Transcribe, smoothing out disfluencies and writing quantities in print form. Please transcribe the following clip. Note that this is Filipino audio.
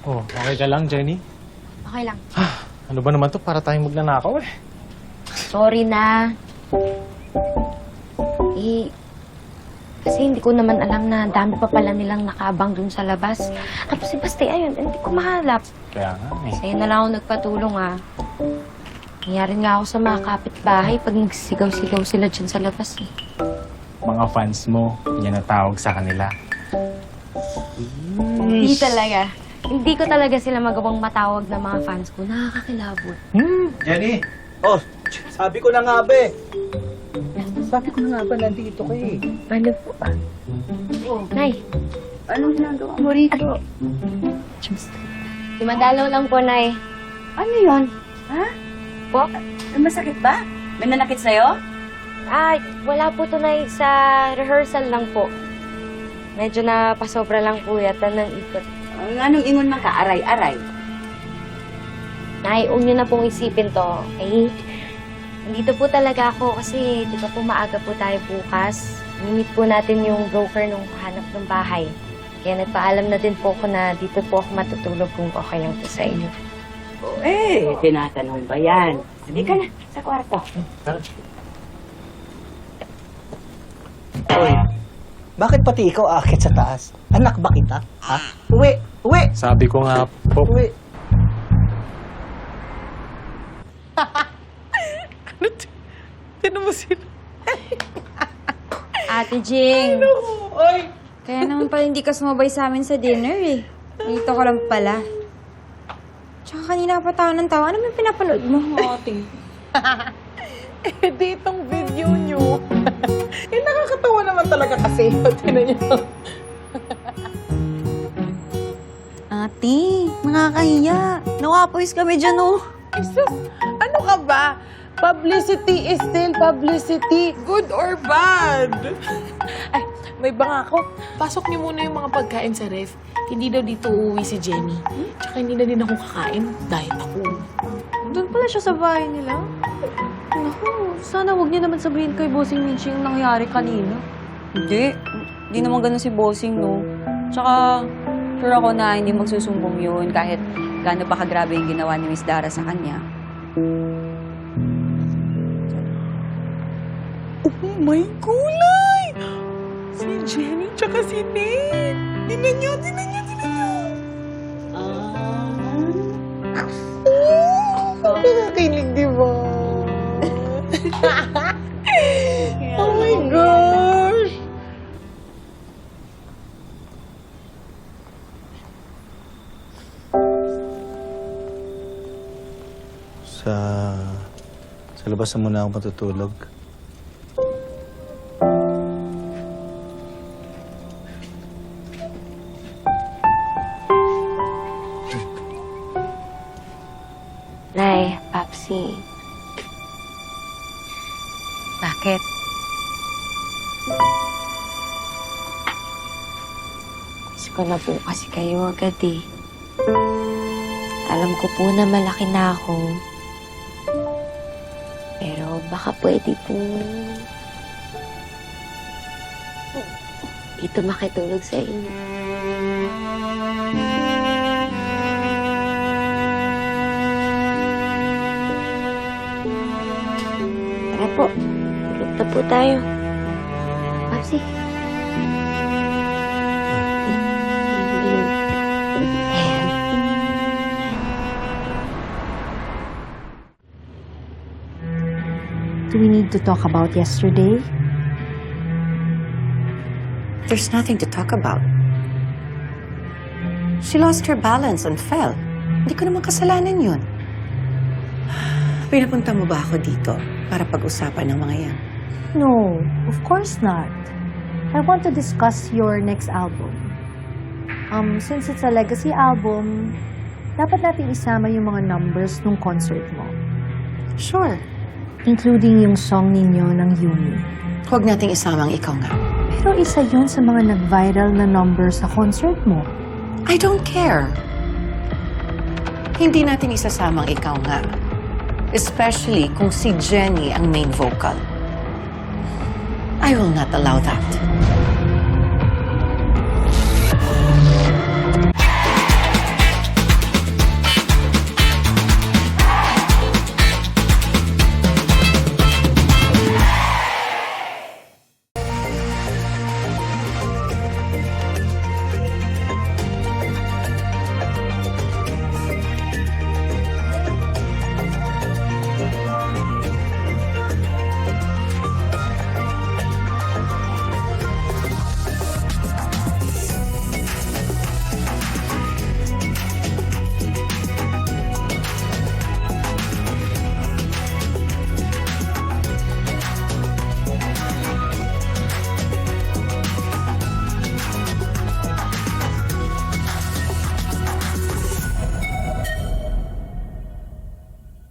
Oh, okay ka lang, Jenny? Okay lang. Ano ba naman to? Para tayong magnanakaw eh. Sorry na. Kasi hindi ko naman alam na dami pa pala nilang nakaabang dun sa labas. Tapos si Basti, ayun, hindi ko mahalap. Kaya nga eh. Sa'yo na lang ako nagpatulong, Nangyari nga ako sa mga kapitbahay pag nagsigaw-sigaw sila dyan sa labas, eh. Mga fans mo, yan ang tawag sa kanila. Hindi talaga. Hindi ko talaga sila magawang matawag na mga fans ko. Nakakakilabot. Jenny! Oh, sabi ko na nga ba eh. Sabi ko na nga ba nandito ka eh. Ano po? Nay. Anong ginagawa mo rito? Dumadalaw lang po, Nay. Ano yon? Ha? Po? Masakit ba? May nanakit sa'yo? Wala po to, Nay. Sa rehearsal lang po. Medyo napasobra lang po yata ng ikot. Anong ingon man ka? Aray-aray. Nay, huwag niyo na pong isipin to, okay? Nandito po talaga ako kasi di ba po maaga po tayo bukas. Minit po natin yung broker nung hanap ng bahay. Kaya nagpaalam na din po ako na dito po ako matutulog kung okay lang po sa inyo. Tinatanong ba yan? Hindi ka na, sa kwarto. Hoy, bakit pati ikaw akit sa taas? Anak ba kita? Ha? Uwi! Uwi! Sabi ko nga po. Uwi! Tinan mo sila. Ate Jing, Oy! kaya naman pala hindi ka sumabay sa amin sa dinner eh. Dito ka lang pala. Tsaka kanina pa tawa ng tawa. Ano may pinapanood mo? Ate. Ditong video nyo. Nakakatawa naman talaga kasi. Tinan nyo. Ate, nakakahiya. Nawapoys kami dyan oh. Jesus, ano ka ba? Publicity is still publicity. Good or bad? Ay, may banga ako. Pasok niyo muna yung mga pagkain sa ref. Hindi daw dito uuwi si Jenny. Tsaka hindi na din ako kakain. Diet ako. Doon pala siya sa bahay nila. Naku, sana huwag niya naman sabihin kay Bossing Minchi yung nangyari kanina. Hindi. Hindi naman ganun si Bossing, no? Tsaka, sure ako na hindi magsusumbong yun kahit gaano pa kagrabe yung ginawa ni Miss Dara sa kanya. Oh my gulay! Si Jenny tsaka si Nate. Tinan nyo, tinan nyo, tinan nyo. Nakakakilig, di ba? Oh my gosh! Sa labas na muna ako matutulog. Nay, Papsi. Bakit? Gusto ko na po kasi kayo agad eh. Alam ko po na malaki na ako. Pero baka pwede po dito makitulog sa inyo. Tara po. Tulog na po tayo. Papsi. Do we need to talk about yesterday? There's nothing to talk about. She lost her balance and fell. Hindi ko naman kasalanan yun. Pinapunta mo ba ako dito para pag-usapan ng mga yan? No, of course not. I want to discuss your next album. Since it's a legacy album, dapat natin isama yung mga numbers nung concert mo. Sure. Including yung song ninyo ng Yumi. Huwag nating isamang ikaw nga. Pero isa yun sa mga nag-viral na numbers sa concert mo. I don't care. Hindi natin isasamang ikaw nga. Especially kung si Jenny ang main vocal. I will not allow that.